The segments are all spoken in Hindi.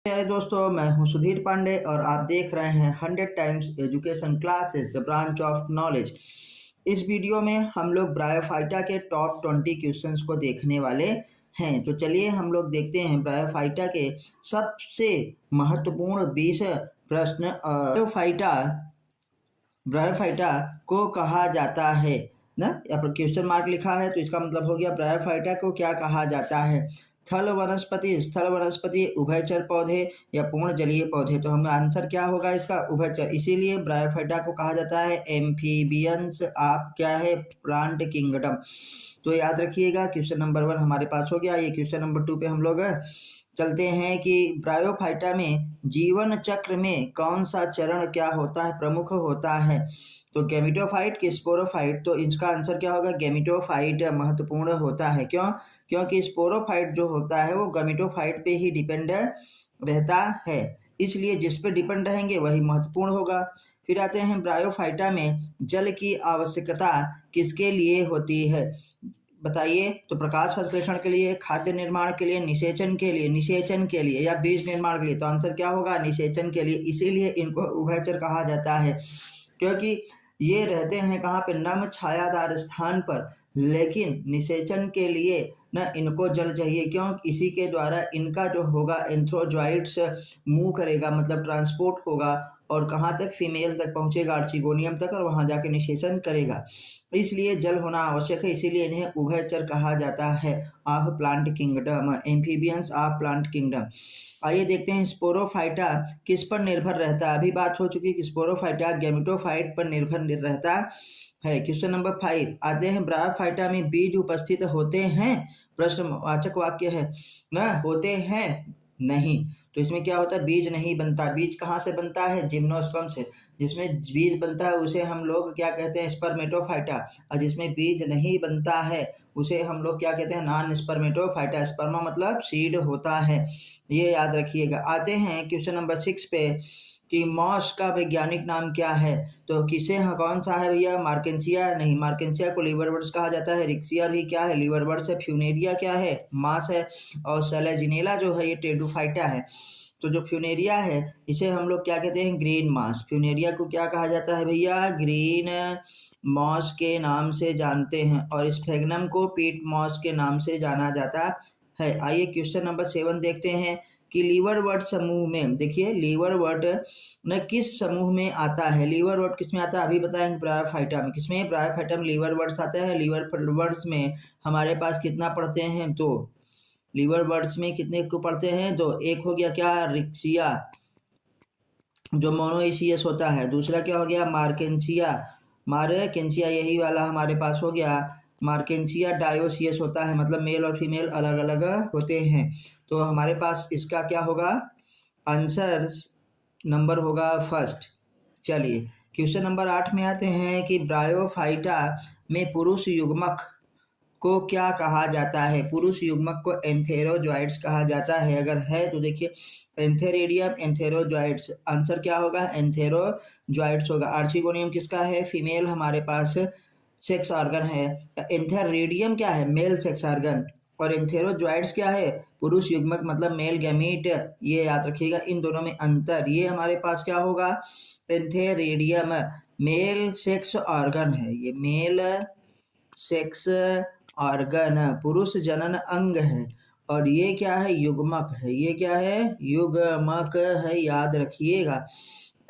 प्यारे दोस्तों, मैं हूं सुधीर पांडे और आप देख रहे हैं 100 times education classes the branch of knowledge. इस वीडियो में हम लोग ब्रायोफाइटा के टॉप 20 क्वेश्चंस को देखने वाले हैं। तो चलिए हम लोग देखते हैं ब्रायोफाइटा के सबसे महत्वपूर्ण 20 प्रश्न। ब्रायोफाइटा को कहा जाता है ना, यहाँ पर क्वेश्चन मार्क लिखा है तो इसका मतलब हो गया ब्रायोफाइटा को क्या कहा जाता है। थल वनस्पति, स्थल वनस्पति, उभयचर पौधे या पूर्ण जलीय पौधे। तो हमें आंसर क्या होगा इसका, उभयचर। इसीलिए ब्रायोफाइटा को कहा जाता है एम्फीबियंस ऑफ क्या है, प्लांट किंगडम। तो याद रखिएगा क्वेश्चन नंबर 1 हमारे पास हो गया। ये क्वेश्चन नंबर 2 पे हम लोग चलते हैं कि ब्रायोफाइटा में जीवन चक्र में कौन सा चरण क्या होता है, प्रमुख होता है। तो गैमेटोफाइट कि स्पोरोफाइट, तो इसका आंसर क्या होगा, गैमेटोफाइट महत्वपूर्ण होता है। क्यों? क्योंकि स्पोरोफाइट जो होता है वो गैमेटोफाइट पे ही डिपेंड रहता है, इसलिए जिस पे डिपेंड रहेंगे वही महत्वपूर्ण होगा। फिर आते हैं ब्रायोफाइटा में जल की आवश्यकता किसके लिए होती है, बताइए। तो प्रकाश संश्लेषण के लिए, खाद्य निर्माण के लिए, निषेचन के लिए या बीज निर्माण के लिए। तो आंसर क्या होगा, निषेचन के लिए। इसीलिए इनको उभयचर कहा जाता है, क्योंकि ये रहते हैं कहाँ पे, नम छायादार स्थान पर, लेकिन निषेचन के लिए न इनको जल चाहिए। क्यों? इसी के द्वारा इनका जो होगा एंथ्रोजॉइड्स मूव करेगा, मतलब ट्रांसपोर्ट होगा और कहाँ तक, फीमेल तक पहुंचेगा, आर्चिगोनियम तक, और वहां जाके निषेचन करेगा। इसलिए जल होना आवश्यक है, इसीलिए इन्हें उभयचर कहा जाता है of plant kingdom, amphibians of plant kingdom. आइए देखते हैं स्पोरोफाइटा किस पर निर्भर रहता है। अभी बात हो चुकी कि स्पोरोफाइटा गैमेटोफाइट पर निर्भर रहता है। क्वेश्चन नंबर 5 आते हैं, ब्रायोफाइटा में बीज उपस्थित होते हैं, प्रश्नवाचक वाक्य है ना, होते हैं नहीं। तो इसमें क्या होता है, बीज नहीं बनता। बीज कहाँ से बनता है, जिम्नोस्पर्म से। जिसमें बीज बनता है उसे हम लोग क्या कहते हैं, स्पर्मेटोफाइटा, और जिसमें बीज नहीं बनता है उसे हम लोग क्या कहते हैं, नॉन स्पर्मेटोफाइटा। स्पर्मा मतलब सीड होता है, ये याद रखिएगा। आते हैं क्वेश्चन नंबर 6 पे कि मॉस का वैज्ञानिक नाम क्या है। तो किसे, हाँ कौन सा है भैया, मार्केंसिया नहीं, मार्केंसिया को लीवरबर्ड्स कहा जाता है। रिक्सिया भी क्या है, लीवरबर्ड्स है। फ्यूनेरिया क्या है, मास है। और सेलेजिनेला जो है ये टेडोफाइटा है। तो जो फ्यूनेरिया है इसे हम लोग क्या कहते हैं, ग्रीन मॉस। फ्यूनेरिया को क्या कहा जाता है भैया, ग्रीन मॉस के नाम से जानते हैं, और स्फेगनम को पीट मॉस के नाम से जाना जाता है। आइए क्वेश्चन नंबर 7 देखते हैं कि लीवरवर्ट समूह में, देखिए लीवरवर्ट न किस समूह में आता है। लीवरवर्ट किस में आता है, अभी बताएंगे। ब्रायोफाइटा में, किसमें, ब्रायोफाइटा में लीवरवर्ट्स आते हैं। लीवरवर्ट्स में हमारे पास कितना पढ़ते हैं, तो लीवरवर्ट्स में कितने को पढ़ते हैं, तो एक हो गया क्या, रिक्सिया जो मोनोइसियस होता है। दूसरा क्या हो गया, मार्केंसिया यही वाला हमारे पास हो गया। मार्केंसिया डायोसियस होता है, मतलब मेल और फीमेल अलग अलग होते हैं। तो हमारे पास इसका क्या होगा, आंसर नंबर होगा फर्स्ट। चलिए क्वेश्चन नंबर 8 में आते हैं कि ब्रायोफाइटा में पुरुष युग्मक को क्या कहा जाता है। पुरुष युग्मक को एंथेरोजॉइड्स कहा जाता है। अगर है तो देखिए एंथेरेडियम, एंथेरोजॉइड्स, आंसर क्या होगा, एंथेरोजॉइड्स होगा। आर्चिगोनियम किसका है, फीमेल हमारे पास सेक्स ऑर्गन है। एंथेरेडियम क्या है, मेल सेक्स ऑर्गन, और एंथेरोजॉइड्स क्या है, पुरुष युग्मक मतलब मेल गैमीट। ये याद रखिएगा, इन दोनों में अंतर। ये हमारे पास क्या होगा, एंथेरेडियम मेल सेक्स ऑर्गन है, ये मेल सेक्स ऑर्गन, पुरुष जनन अंग है। और ये क्या है, युग्मक है। ये क्या है, युग्मक है, याद रखिएगा।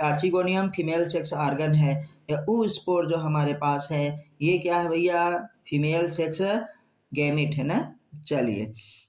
आर्चिगोनियम फीमेल सेक्स ऑर्गन है। या स्पोर जो हमारे पास है ये क्या है भैया, फीमेल सेक्स गैमिट है ना। चलिए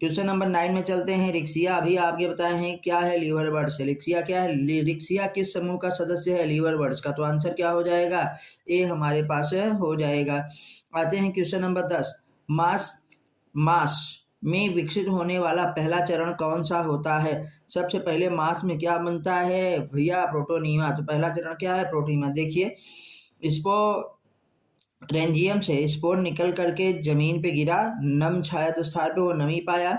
क्वेश्चन नंबर 9 में चलते हैं। रिक्सिया अभी आपके बताए हैं क्या है, लीवरबर्ड्स। रिक्सिया क्या है, रिक्सिया किस समूह का सदस्य है, लीवरबर्ड्स का। तो आंसर क्या हो जाएगा, ए हमारे पास हो जाएगा। आते हैं क्वेश्चन नंबर 10, मास में विकसित होने वाला पहला चरण कौन सा होता है। सबसे पहले मास में क्या बनता है भैया, प्रोटोनीमा। तो पहला चरण क्या है, प्रोटोनीमा। देखिए रेंजियम से स्पोर निकल करके जमीन पे गिरा, नम छाया स्थान पे वो नमी पाया,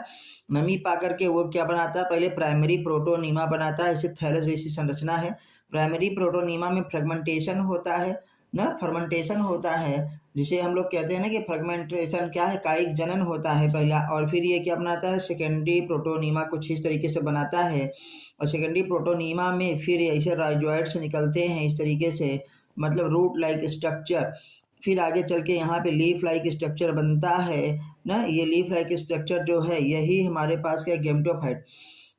नमी पा करके वो क्या बनाता है, पहले प्राइमरी प्रोटोनीमा बनाता है। इसे थैलेस जैसी संरचना है। प्राइमरी प्रोटोनीमा में फ्रेगमेंटेशन होता है, ना फर्मेंटेशन होता है, जिसे हम लोग कहते हैं ना कि फर्मेंटेशन क्या है, कायिक जनन होता है पहला, और फिर ये क्या बनाता है, सेकेंडरी प्रोटोनीमा कुछ इस तरीके से बनाता है। और सेकेंडरी प्रोटोनीमा में फिर ऐसे राइजोइड्स निकलते हैं इस तरीके से, मतलब रूट लाइक स्ट्रक्चर। फिर आगे चल के यहाँ पे लीफ लाइक स्ट्रक्चर बनता है ना। ये लीफ लाइक स्ट्रक्चर जो है यही हमारे पास क्या, गेमेटोफाइट।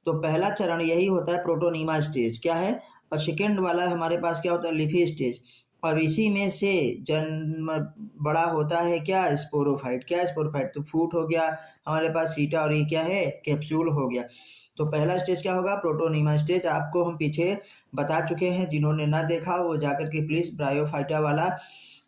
तो पहला चरण यही होता है प्रोटोनीमा स्टेज क्या है, और सेकेंड वाला हमारे पास क्या होता है, लीफी स्टेज। और इसी में से जन्म बड़ा होता है क्या, स्पोरोफाइट। क्या स्पोरोफाइट, तो फूट हो गया हमारे पास सीटा, और ये क्या है, कैप्सूल हो गया। तो पहला स्टेज क्या होगा, प्रोटोनीमा स्टेज। आपको हम पीछे बता चुके हैं, जिन्होंने ना देखा वो जाकर के प्लीज़ ब्रायोफाइटा वाला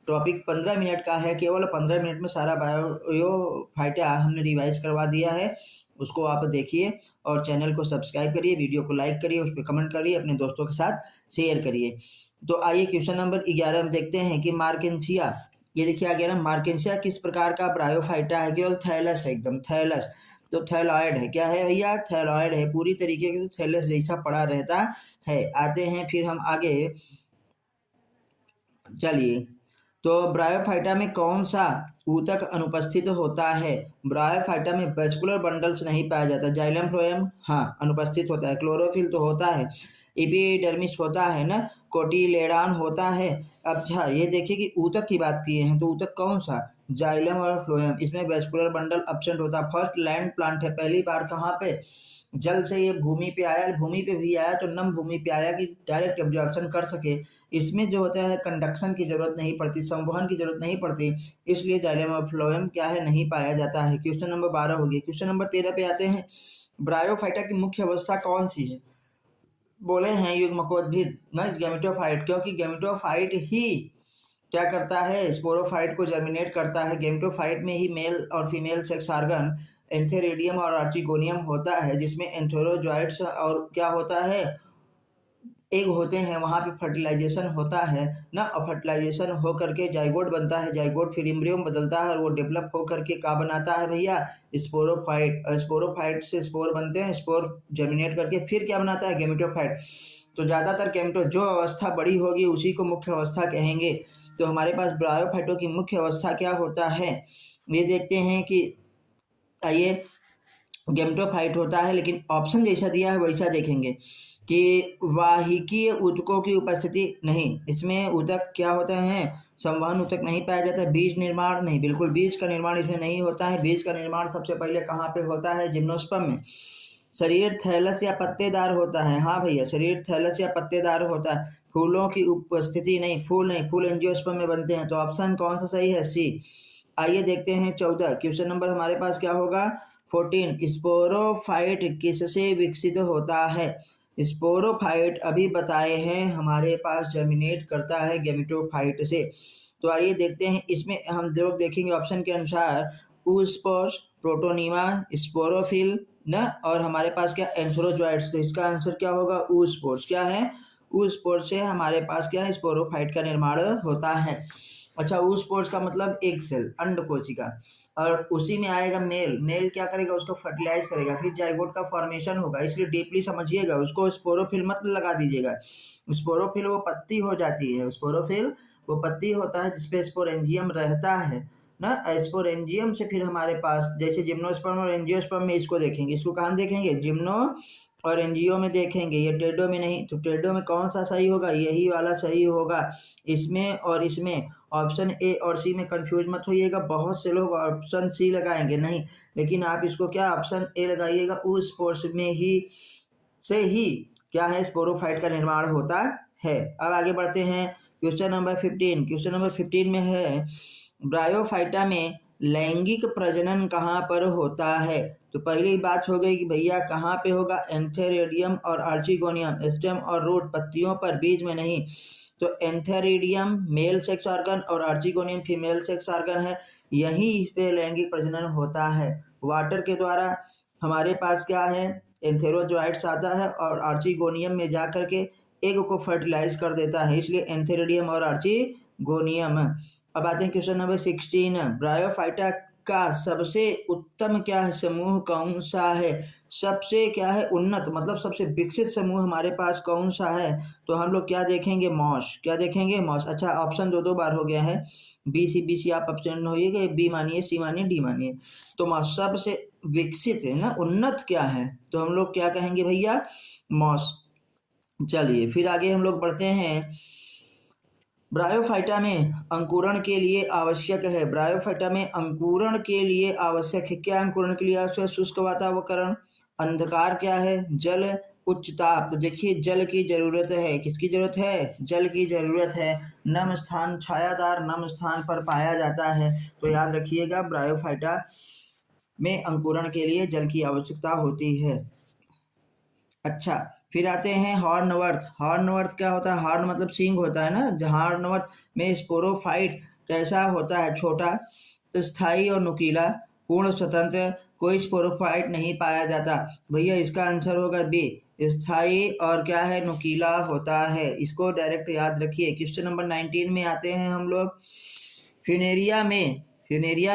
टॉपिक 15 मिनट का है, केवल 15 मिनट में सारा ब्रायोफाइटा हमने रिवाइज करवा दिया है, उसको आप देखिए। और चैनल को सब्सक्राइब करिए, वीडियो को लाइक करिए, उस पर कमेंट करिए, अपने दोस्तों के साथ शेयर करिए। तो आइए क्वेश्चन नंबर 11 हम देखते हैं कि मार्केंसिया, ये देखिए आ गया ना, मार्केंसिया किस प्रकार का ब्रायोफाइटा है, केवल थैलस है, एकदम थैलस। तो थैलॉयड है, क्या है भैया, थैलॉयड है, पूरी तरीके से थैलस जैसा पड़ा रहता है। आते हैं फिर हम आगे, चलिए। तो ब्रायोफाइटा में कौन सा ऊतक अनुपस्थित होता है, ब्रायोफाइटा में वेस्कुलर बंडल्स नहीं पाया जाता, जाइलम फ्लोएम हाँ अनुपस्थित होता है, क्लोरोफिल तो होता है, एपिडर्मिस होता है ना, कोटिलेडॉन होता है। अच्छा ये देखिए कि ऊतक की बात किए हैं, तो ऊतक कौन सा, जाइलम और फ्लोएम, इसमें वेस्कुलर बंडल एब्सेंट होता है। फर्स्ट लैंड प्लांट है, पहली बार कहाँ पे, जल से ये भूमि पे आया, भूमि पे भी आया तो नम भूमि पे आया कि डायरेक्ट एब्जॉर्प्शन कर सके। इसमें जो होता है कंडक्शन की जरूरत नहीं पड़ती, संवहन की जरूरत नहीं पड़ती, इसलिए जाइलम और फ्लोएम क्या है, नहीं पाया जाता है। क्वेश्चन नंबर 12 हो गया। क्वेश्चन नंबर 13 पे आते हैं, ब्रायोफाइटा की मुख्य अवस्था कौन सी है, बोले हैं युग्मकोद्भिद न गेमेटोफाइट, क्योंकि गेमेटोफाइट ही क्या करता है, स्पोरोफाइट को जर्मिनेट करता है। गेमेटोफाइट में ही मेल और फीमेल सेक्स ऑर्गन एंथेरिडियम और आर्चिगोनियम होता है, जिसमें एंथेरोजॉइट्स और क्या होता है, एग होते हैं, वहाँ पे फर्टिलाइजेशन होता है ना, और फर्टिलाइजेशन हो करके जाइगोट बनता है, जाइगोट फिर एम्ब्रियो बदलता है, और वो डेवलप हो करके क्या बनाता है भैया, स्पोरोफाइट। स्पोरोफाइट से स्पोर बनते हैं, स्पोर जर्मिनेट करके फिर क्या बनाता है, गेमेटोफाइट। तो ज़्यादातर गेमेटो जो अवस्था बड़ी होगी उसी को मुख्य अवस्था कहेंगे। तो हमारे पास ब्रायोफाइटों की मुख्य अवस्था क्या होता है, ये देखते हैं कि आइए, गेमेटोफाइट होता है, लेकिन ऑप्शन जैसा दिया है वैसा देखेंगे कि वाहिकीय ऊतकों की उपस्थिति नहीं, इसमें ऊतक क्या होते हैं, संवहन ऊतक नहीं पाया जाता है। बीज निर्माण नहीं, बिल्कुल बीज का निर्माण इसमें नहीं होता है। बीज का निर्माण सबसे पहले कहाँ पे होता है, जिम्नोस्पर्म में। शरीर थैलस या पत्तेदार होता है, हाँ भैया शरीर थैलस या पत्तेदार होता है। फूलों की उपस्थिति नहीं, फूल नहीं, फूल एंजियोस्पर्म में बनते हैं। तो ऑप्शन कौन सा सही है, सी। आइए देखते हैं 14, क्वेश्चन नंबर हमारे पास क्या होगा, 14, स्पोरोफाइट किससे विकसित होता है, स्पोरोफाइट अभी बताए हैं हमारे पास जर्मिनेट करता है गेमेटोफाइट से। तो आइए देखते हैं, इसमें हम लोग देखेंगे ऑप्शन के अनुसार ऊस्पोर्स, प्रोटोनीमा, स्पोरोफिल न, और हमारे पास क्या एंथ्रोजोइट्स। तो इसका आंसर क्या होगा, ऊस्पोर्स। क्या है, ऊस्पोर्स से हमारे पास क्या है, स्पोरोफाइट का निर्माण होता है। अच्छा ऊस्पोर्स का मतलब एक सेल, अंड कोशिका, और उसी में आएगा मेल। मेल क्या करेगा, उसको फर्टिलाइज करेगा, फिर जाइगोट का फॉर्मेशन होगा। इसलिए डीपली समझिएगा, उसको स्पोरोफिल मत लगा दीजिएगा। स्पोरोफिल वो पत्ती हो जाती है, स्पोरोफिल वो पत्ती होता है जिसपे स्पोरेंजियम रहता है ना। स्पोरेंजियम से फिर हमारे पास जैसे जिम्नोस्पर्म और एंजियोस्पर्म में इसको देखेंगे, इसको कहाँ देखेंगे, जिम्नो और एनजीओ में देखेंगे, ये टेडो में नहीं। तो टेडो में कौन सा सही होगा, यही वाला सही होगा। इसमें और इसमें ऑप्शन ए और सी में कंफ्यूज मत होइएगा, बहुत से लोग ऑप्शन सी लगाएंगे, नहीं, लेकिन आप इसको क्या ऑप्शन ए लगाइएगा, उस स्पोर्स में ही से ही क्या है, स्पोरोफाइट का निर्माण होता है। अब आगे बढ़ते हैं, क्वेश्चन नंबर 15। क्वेश्चन नंबर 15 में है, ब्रायोफाइटा में लैंगिक प्रजनन कहाँ पर होता है। तो पहली बात हो गई कि भैया कहाँ पे होगा, एंथेरिडियम और आर्चिगोनियम, स्टेम और रूट, पत्तियों पर, बीज में नहीं। तो एंथेरिडियम मेल सेक्स ऑर्गन और आर्चिगोनियम फीमेल सेक्स ऑर्गन है, यहीं पे लैंगिक प्रजनन होता है। वाटर के द्वारा हमारे पास क्या है, एंथेरोजोइट्स आता है और आर्चिगोनियम में जा करके एग को फर्टिलाइज कर देता है, इसलिए एंथेरिडियम और आर्चिगोनियम। अब आते हैं क्वेश्चन नंबर 16, ब्रायोफाइटा का सबसे उत्तम क्या है, समूह कौन सा है, सबसे क्या है उन्नत मतलब सबसे विकसित समूह हमारे पास कौन सा है, तो हम लोग क्या देखेंगे मॉस, क्या देखेंगे मॉस। अच्छा ऑप्शन दो दो बार हो गया है, बी सी आप ऑप्शन होइएगा, बी मानिए, सी मानिए, डी मानिए। तो मॉस सबसे विकसित है ना, उन्नत क्या है, तो हम लोग क्या कहेंगे भैया मॉस। चलिए फिर आगे हम लोग बढ़ते हैं। ब्रायोफाइटा में अंकुरण के लिए आवश्यक है, ब्रायोफाइटा में अंकुरण के लिए आवश्यक है, क्या अंकुरण के लिए आवश्यक है, शुष्क वातावरण, अंधकार क्या है, जल, उच्च ताप। तो देखिए जल की जरूरत है, किसकी जरूरत है, जल की जरूरत है। नम स्थान, छायादार नम स्थान पर पाया जाता है। तो याद रखिएगा ब्रायोफाइटा में अंकुरण के लिए जल की आवश्यकता होती है। अच्छा फिर आते हैं हॉर्नवर्थ। हॉर्नवर्थ क्या होता है, हॉर्न मतलब सींग होता है ना, हॉर्नवर्थ में स्पोरोफाइट कैसा होता है, छोटा, स्थायी और नुकीला, पूर्ण स्वतंत्र, कोई स्पोरोफाइट नहीं पाया जाता। भैया इसका आंसर होगा बी, स्थायी और क्या है नुकीला होता है। इसको डायरेक्ट याद रखिए। क्वेश्चन नंबर 19 में आते हैं हम लोग। फ्यूनेरिया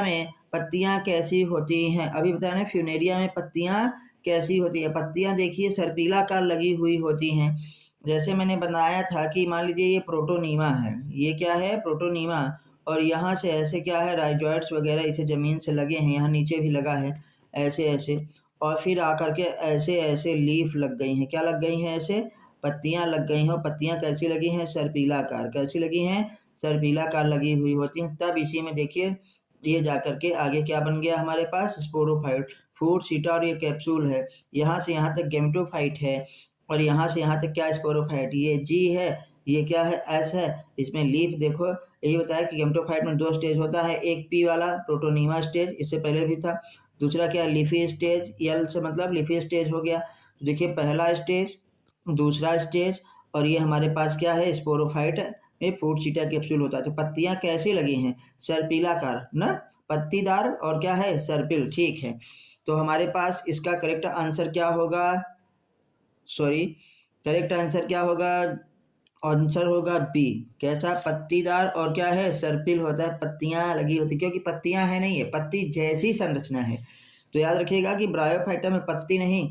में पत्तियां कैसी होती हैं, अभी बताया ना फ्यूनेरिया में पत्तियां कैसी होती है। पत्तियां देखिए सर्पिलाकार लगी हुई होती हैं। जैसे मैंने बनाया था कि मान लीजिए ये प्रोटोनीमा है, ये क्या है प्रोटोनीमा, और यहाँ से ऐसे क्या है राइजोइड्स वगैरह इसे ज़मीन से लगे हैं, यहाँ नीचे भी लगा है ऐसे ऐसे, और फिर आकर के ऐसे ऐसे लीफ लग गई हैं, क्या लग गई हैं, ऐसे पत्तियां लग गई हैं। और पत्तियां कैसी लगी हैं, सर्पिलाकार, कैसी लगी हैं, सर्पिलाकार लगी हुई होती हैं। तब इसी में देखिए ये जाकर के आगे क्या बन गया हमारे पास, स्पोरोफाइट, फ्रूट सीटा, और ये कैप्सूल है, यहाँ से यहाँ तक गेमेटोफाइट है, और यहाँ से यहाँ तक क्या स्पोरोफाइट, ये जी है, ये क्या है एस है। इसमें लीफ देखो, यही बताया कि गेमेटोफाइट में दो स्टेज होता है, एक पी वाला प्रोटोनीमा स्टेज, इससे पहले भी था, दूसरा क्या लीफी स्टेज, यल से मतलब लीफी स्टेज हो गया। तो देखिए पहला स्टेज, दूसरा स्टेज, और ये हमारे पास क्या है स्पोरोफाइट में फ्रूट सीटा कैप्सूल होता है। तो पत्तियां कैसी लगी हैं, सर्पिलाकार ना, पत्तीदार और क्या है सर्पिल, ठीक है। तो हमारे पास इसका करेक्ट आंसर क्या होगा, सॉरी करेक्ट आंसर क्या होगा, आंसर होगा बी, कैसा पत्तीदार और क्या है सर्पिल होता है, पत्तियां लगी होती, क्योंकि पत्तियां है नहीं है, पत्ती जैसी संरचना है। तो याद रखिएगा कि ब्रायोफाइटा में पत्ती नहीं,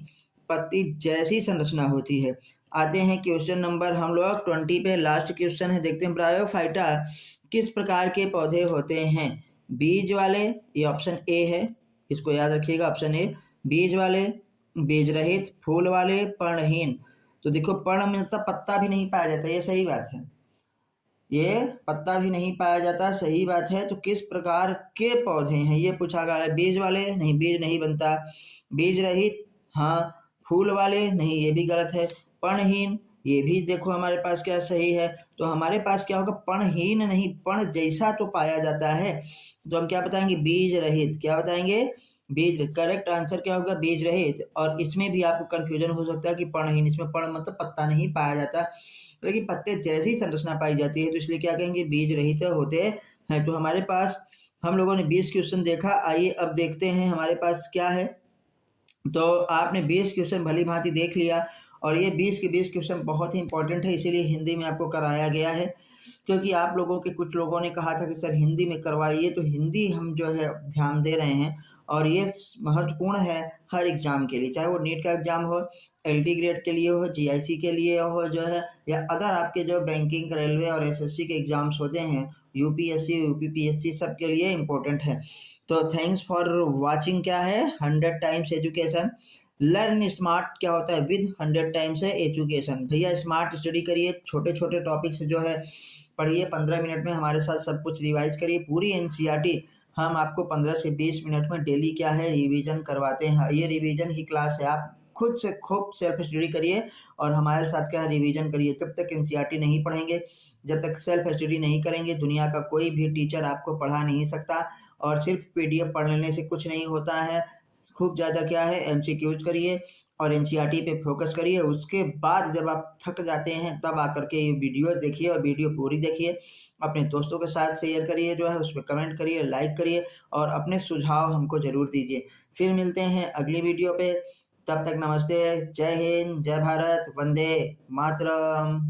पत्ती जैसी संरचना होती है। आते हैं क्वेश्चन नंबर हम लोग 20 पे, लास्ट क्वेश्चन है, देखते हैं ब्रायोफाइटा किस प्रकार के पौधे होते हैं। बीज वाले, ये ऑप्शन ए है, इसको याद रखिएगा ऑप्शन ए, बीज वाले, बीज रहित, फूल वाले, पर्णहीन। तो देखो पर्ण में मतलब पत्ता भी नहीं पाया जाता, ये सही बात है, ये पत्ता भी नहीं पाया जाता, सही बात है। तो किस प्रकार के पौधे हैं ये पूछा गया है, बीज वाले नहीं, बीज नहीं बनता, बीज रहित हाँ, फूल वाले नहीं, ये भी गलत है, पर्णहीन ये भी देखो हमारे पास क्या सही है। तो हमारे पास क्या होगा, पर्णहीन नहीं, पर्ण जैसा तो पाया जाता है। तो हम क्या बताएंगे, बीज रहित, क्या बताएंगे, बीज, करेक्ट आंसर क्या होगा बीज रहित। और इसमें भी आपको कंफ्यूजन हो सकता है कि पर्णहीन, इसमें पर्ण मतलब पत्ता नहीं पाया जाता, लेकिन पत्ते जैसी संरचना पाई जाती है, तो इसलिए क्या कहेंगे बीज रहित होते हैं। तो हमारे पास हम लोगों ने 20 क्वेश्चन देखा, आइए अब देखते हैं हमारे पास क्या है। तो आपने 20 क्वेश्चन भली भांति देख लिया, और ये 20 के 20 क्वेश्चन बहुत ही इंपॉर्टेंट है, इसीलिए हिंदी में आपको कराया गया है, क्योंकि आप लोगों के कुछ लोगों ने कहा था कि सर हिंदी में करवाइए, तो हिंदी हम जो है ध्यान दे रहे हैं, और ये महत्वपूर्ण है हर एग्जाम के लिए, चाहे वो नीट का एग्जाम हो, एलडी ग्रेड के लिए हो, जीआईसी के लिए हो जो है, या अदर आपके जो बैंकिंग, रेलवे और एसएससी के एग्जाम्स होते हैं, यूपीएससी, यूपीपीएससी, सब के लिए इम्पोर्टेंट है। तो थैंक्स फॉर वाचिंग, क्या है 100 टाइम्स एजुकेशन, लर्न स्मार्ट क्या होता है विद 100 टाइम्स एजुकेशन। भैया स्मार्ट स्टडी करिए, छोटे छोटे टॉपिक्स जो है पढ़िए, 15 मिनट में हमारे साथ सब कुछ रिवाइज करिए, पूरी एनसीईआरटी हम आपको 15 से 20 मिनट में डेली क्या है रिवीजन करवाते हैं। ये रिवीजन ही क्लास है, आप खुद से खूब सेल्फ स्टडी करिए और हमारे साथ क्या है रिवीजन करिए। जब तक एनसीईआरटी नहीं पढ़ेंगे, जब तक सेल्फ स्टडी नहीं करेंगे, दुनिया का कोई भी टीचर आपको पढ़ा नहीं सकता। और सिर्फ पीडीएफ पढ़ लेने से कुछ नहीं होता है, खूब ज़्यादा क्या है एमसीक्यूज करिए और एनसीईआरटी पे फोकस करिए। उसके बाद जब आप थक जाते हैं तब आकर के ये वीडियो देखिए, और वीडियो पूरी देखिए, अपने दोस्तों के साथ शेयर करिए, जो है उस पर कमेंट करिए, लाइक करिए, और अपने सुझाव हमको ज़रूर दीजिए। फिर मिलते हैं अगली वीडियो पे, तब तक नमस्ते, जय हिंद, जय भारत, वंदे मातरम।